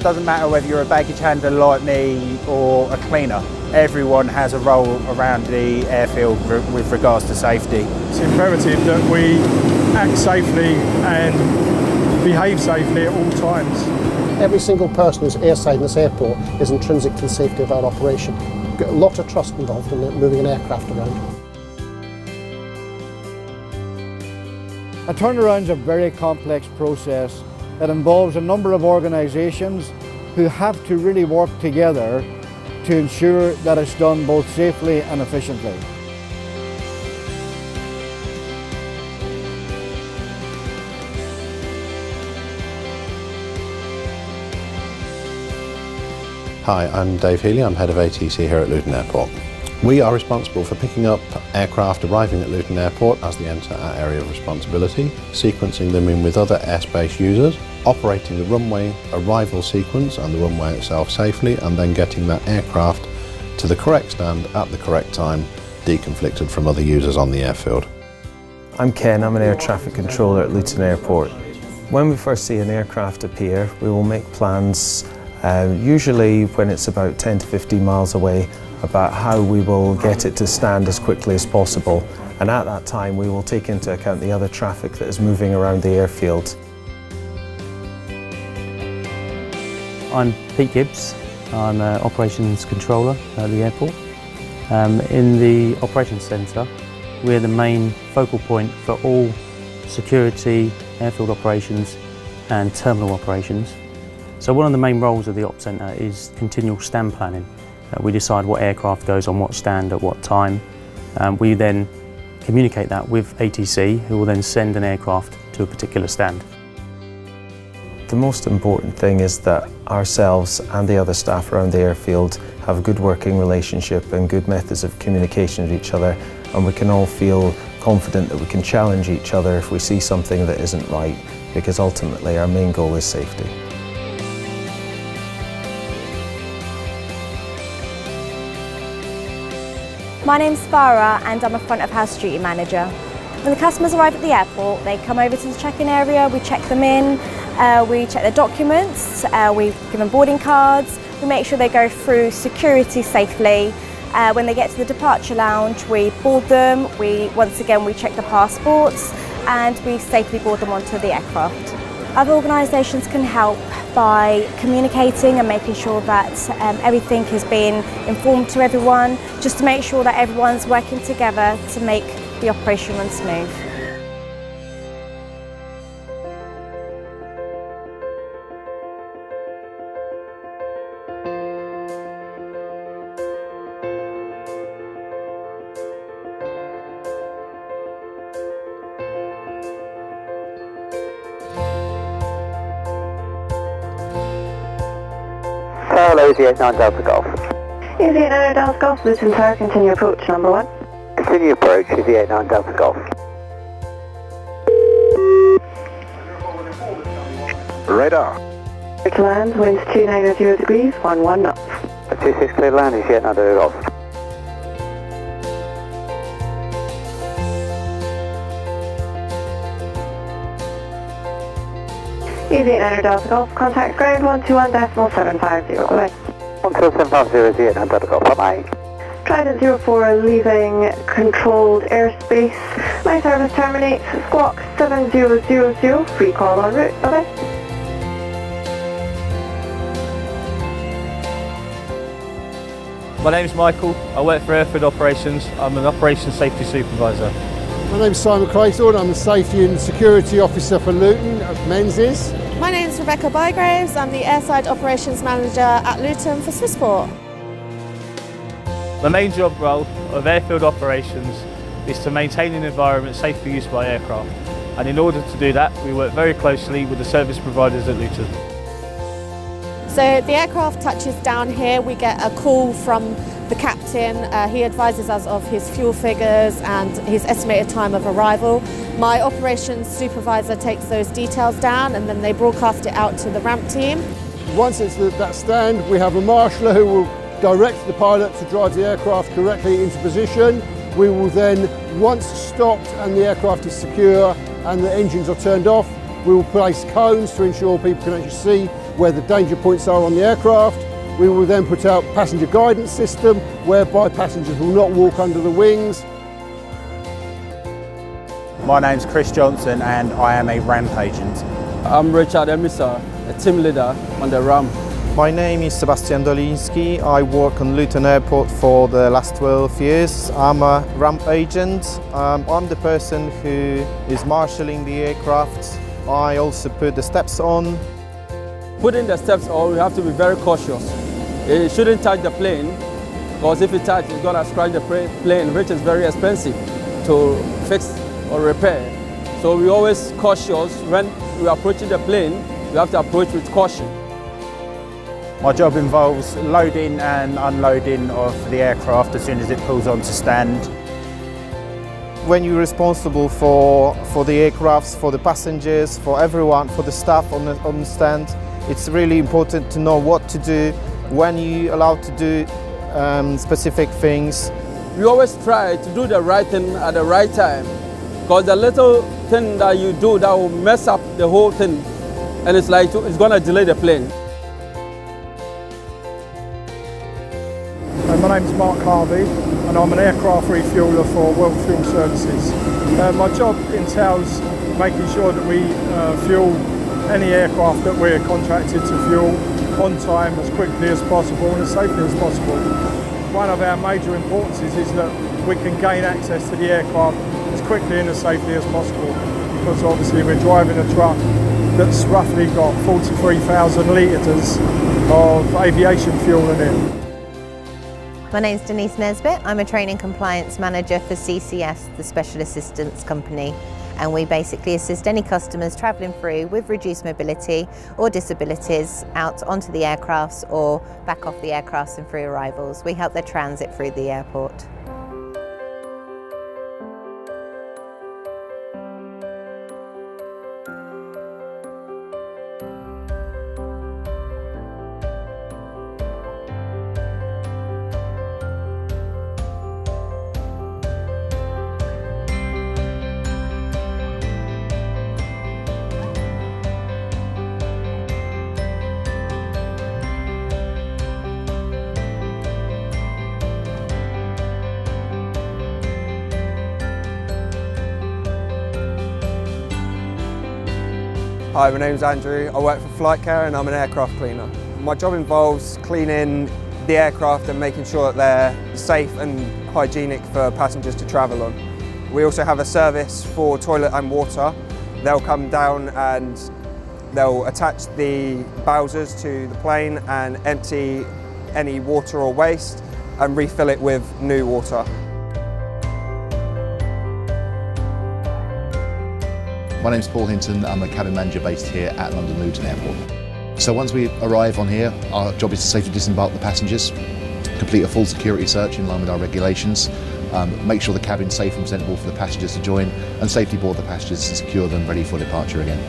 Doesn't matter whether you're a baggage handler like me or a cleaner. Everyone has a role around the airfield with regards to safety. It's imperative that we act safely and behave safely at all times. Every single person who's airside in this airport is intrinsic to the safety of our operation. We've got a lot of trust involved in moving an aircraft around. A turnaround is a very complex process that involves a number of organisations who have to really work together to ensure that it's done both safely and efficiently. Hi, I'm Dave Healy, I'm Head of ATC here at Luton Airport. We are responsible for picking up aircraft arriving at Luton Airport as they enter our area of responsibility, sequencing them in with other airspace users, operating the runway arrival sequence and the runway itself safely, and then getting that aircraft to the correct stand at the correct time, deconflicted from other users on the airfield. I'm Ken, I'm an air traffic controller at Luton Airport. When we first see an aircraft appear, we will make plans, usually when it's about 10 to 15 miles away, about how we will get it to stand as quickly as possible. And at that time, we will take into account the other traffic that is moving around the airfield. I'm Pete Gibbs. I'm an operations controller at the airport. In the operations centre, we're the main focal point for all security, airfield operations and terminal operations. So one of the main roles of the Op Centre is continual stand planning. We decide what aircraft goes on what stand at what time. We then communicate that with ATC, who will then send an aircraft to a particular stand. The most important thing is that ourselves and the other staff around the airfield have a good working relationship and good methods of communication with each other, and we can all feel confident that we can challenge each other if we see something that isn't right, because ultimately our main goal is safety. My name's Farah and I'm a front of house duty manager. When the customers arrive at the airport, they come over to the check-in area, we check them in, we check their documents, we give them boarding cards, we make sure they go through security safely. When they get to the departure lounge, we board them, once again we check the passports and we safely board them onto the aircraft. Other organisations can help by communicating and making sure that everything is being informed to everyone, just to make sure that everyone's working together to make the operation run smooth. Hello, Easy 89 Delta Golf. Easy 89 Delta Golf, Luton Tower, continue approach number 1. Continue approach, Easy 89 Delta Golf. Radar. Clear to land, winds 290 degrees, 11 knots. 26 clear to land, Easy 89 Delta Golf. Easy 89 Delta Golf, contact ground 121.750, bye-bye. 12750, Easy 89 Delta Golf, bye-bye. Trident 04 leaving controlled airspace. My service terminates, squawk 7000, free call en route, bye-bye. My name is Michael, I work for Airfield Operations, I'm an Operations Safety Supervisor. My name's Simon Craythorne, I'm the Safety and Security Officer for Luton at Menzies. My name is Rebecca Bygraves, I'm the Airside Operations Manager at Luton for Swissport. The main job role of Airfield Operations is to maintain an environment safe for use by aircraft, and in order to do that we work very closely with the service providers at Luton. So the aircraft touches down here, we get a call from the captain. He advises us of his fuel figures and his estimated time of arrival. My operations supervisor takes those details down and then they broadcast it out to the ramp team. Once it's at that stand, we have a marshaller who will direct the pilot to drive the aircraft correctly into position. We will then, once stopped and the aircraft is secure and the engines are turned off, we will place cones to ensure people can actually see where the danger points are on the aircraft. We will then put out passenger guidance system, whereby passengers will not walk under the wings. My name's Chris Johnson and I am a ramp agent. I'm Richard Emissar, a team leader on the ramp. My name is Sebastian Doliński. I work on Luton Airport for the last 12 years. I'm a ramp agent. I'm the person who is marshalling the aircraft. I also put the steps on. Putting the steps on, we have to be very cautious. It shouldn't touch the plane, because if it touches, it's going to scratch the plane, which is very expensive to fix or repair. So we're always cautious. When we're approaching the plane, we have to approach with caution. My job involves loading and unloading of the aircraft as soon as it pulls onto stand. When you're responsible for the aircrafts, for the passengers, for everyone, for the staff on the stand, it's really important to know what to do, when you're allowed to do specific things. We always try to do the right thing at the right time, because the little thing that you do that will mess up the whole thing, and it's going to delay the plane. My name's Mark Harvey and I'm an aircraft refueller for World Fuel Services. My job entails making sure that we fuel any aircraft that we're contracted to fuel on time, as quickly as possible and as safely as possible. One of our major importances is that we can gain access to the aircraft as quickly and as safely as possible, because obviously we're driving a truck that's roughly got 43,000 litres of aviation fuel in it. My name's Denise Nesbitt. I'm a training compliance manager for CCS, the Special Assistance Company, and we basically assist any customers travelling through with reduced mobility or disabilities out onto the aircrafts or back off the aircrafts and through arrivals. We help their transit through the airport. Hi, my name's Andrew. I work for Flight Care and I'm an aircraft cleaner. My job involves cleaning the aircraft and making sure that they're safe and hygienic for passengers to travel on. We also have a service for toilet and water. They'll come down and they'll attach the bowsers to the plane and empty any water or waste and refill it with new water. My name's Paul Hinton. I'm a cabin manager based here at London Luton Airport. So once we arrive on here, our job is to safely disembark the passengers, complete a full security search in line with our regulations, make sure the cabin's safe and presentable for the passengers to join, and safely board the passengers and secure them ready for departure again.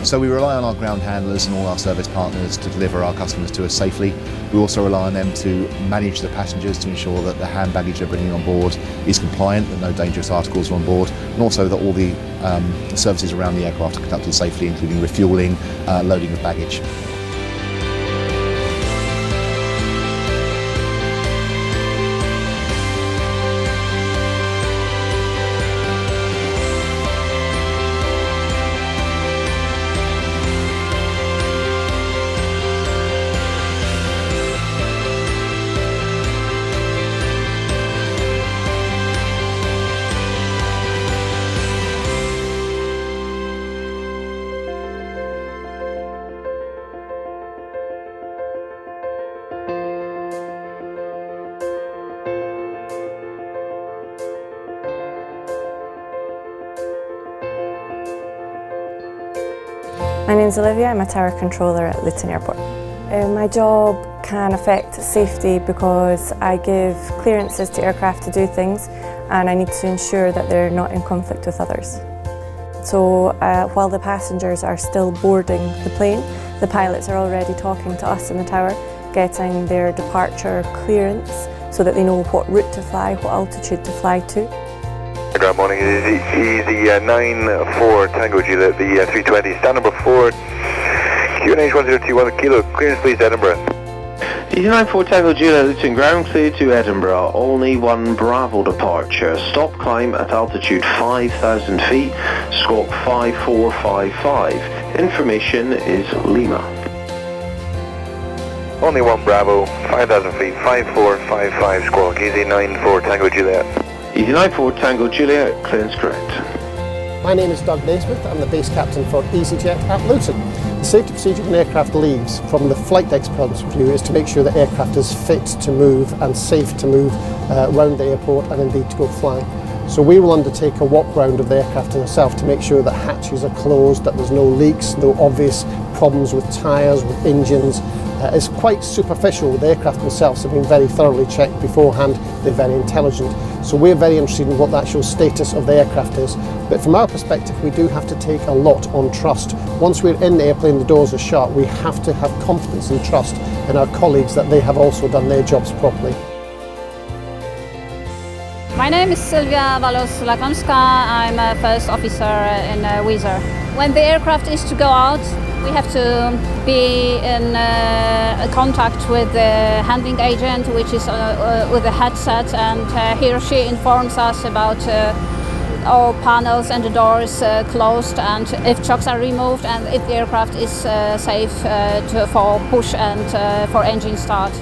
So we rely on our ground handlers and all our service partners to deliver our customers to us safely. We also rely on them to manage the passengers to ensure that the hand baggage they're bringing on board is compliant, that no dangerous articles are on board, and also that all the services around the aircraft are conducted safely, including refuelling, loading of baggage. My name's Olivia, I'm a tower controller at Luton Airport. My job can affect safety because I give clearances to aircraft to do things and I need to ensure that they're not in conflict with others. So while the passengers are still boarding the plane, the pilots are already talking to us in the tower, getting their departure clearance so that they know what route to fly, what altitude to fly to. Good morning, easy 94 Tango Juliet, the 320, stand number 4, QNH 1021 Kilo, clearance please Edinburgh. Easy 94 Tango Juliet, Luton ground clear to Edinburgh, only one Bravo departure. Stop climb at altitude 5,000 feet, squawk 5455. Information is Lima. Only one Bravo, 5,000 feet, 5455 squawk, Easy 94 Tango Juliet. Easy 94 Tango Juliet, clearance correct. My name is Doug Naismith, I'm the base captain for EasyJet at Luton. The safety procedure when aircraft leaves from the flight deck's point of view is to make sure the aircraft is fit to move and safe to move around the airport and indeed to go flying. So we will undertake a walk round of the aircraft in itself to make sure that hatches are closed, that there's no leaks, no obvious problems with tyres, with engines. It's quite superficial. The aircraft themselves have been very thoroughly checked beforehand. They're very intelligent. So we're very interested in what the actual status of the aircraft is. But from our perspective, we do have to take a lot on trust. Once we're in the airplane, the doors are shut, we have to have confidence and trust in our colleagues that they have also done their jobs properly. My name is Sylvia Walos-Lakomska. I'm a first officer in Wizz. When the aircraft is to go out, we have to be in contact with the handling agent, which is with a headset, and he or she informs us about all panels and the doors closed, and if chocks are removed, and if the aircraft is safe for push and for engine start.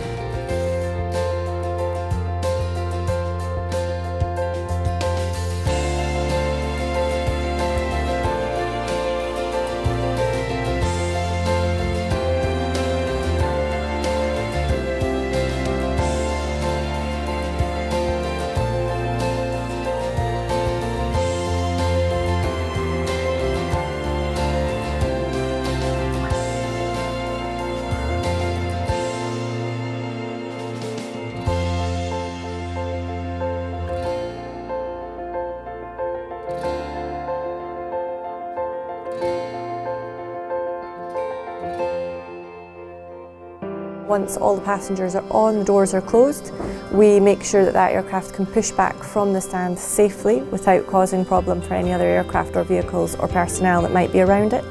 Once all the passengers are on, the doors are closed, we make sure that that aircraft can push back from the stand safely without causing problem for any other aircraft or vehicles or personnel that might be around it.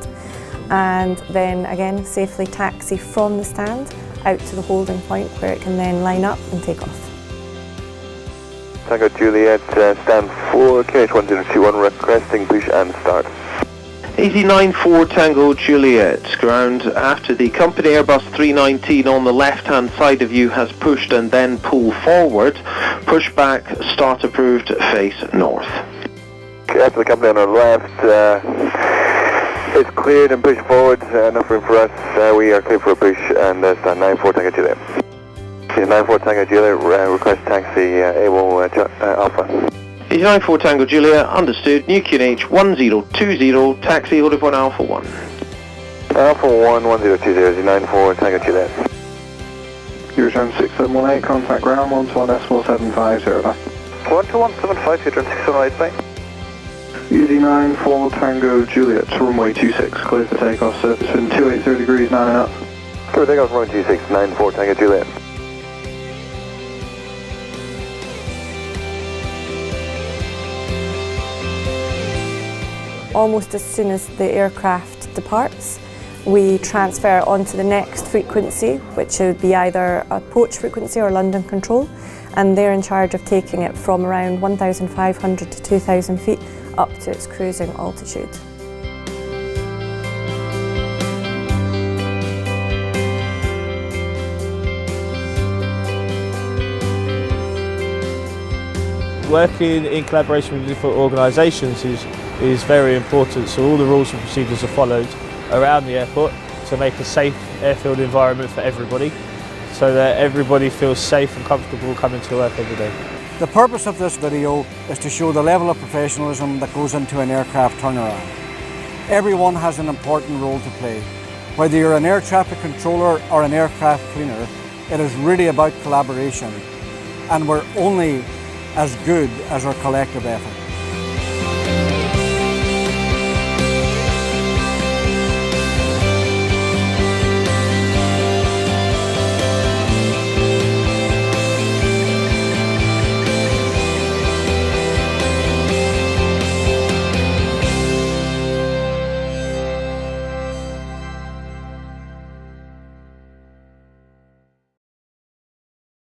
And then again, safely taxi from the stand out to the holding point where it can then line up and take off. Tango Juliet, stand 4, QNH 1021 requesting push and start. Easy 94 Tango Juliet, ground after the company Airbus 319 on the left hand side of you has pushed and then pulled forward. Pushback, start approved, face north. Okay, after the company on our left, it's cleared and pushed forward, enough room for us. We are clear for a push and stand 94 Tango Juliet. 94 Tango Juliet, request taxi able Alpha. Easy 94 Tango Juliet, understood, new QNH 1020, taxi order point Alpha 1. Alpha 1, 1020, 94 Tango Juliet. Eurotrain 6718, contact ground 121.750, bye. 121.750, Eurotrain 6718, bye. Easy 94 Tango Juliet, runway 26, clear for takeoff, surface wind 280 degrees, 9 knots. Clear for takeoff, runway 26, 94 Tango Juliet. Almost as soon as the aircraft departs, we transfer onto the next frequency, which would be either a approach frequency or London control, and they're in charge of taking it from around 1,500 to 2,000 feet up to its cruising altitude. Working in collaboration with different organisations is very important, so all the rules and procedures are followed around the airport to make a safe airfield environment for everybody, so that everybody feels safe and comfortable coming to work every day. The purpose of this video is to show the level of professionalism that goes into an aircraft turnaround. Everyone has an important role to play. Whether you're an air traffic controller or an aircraft cleaner, it is really about collaboration, and we're only as good as our collective effort.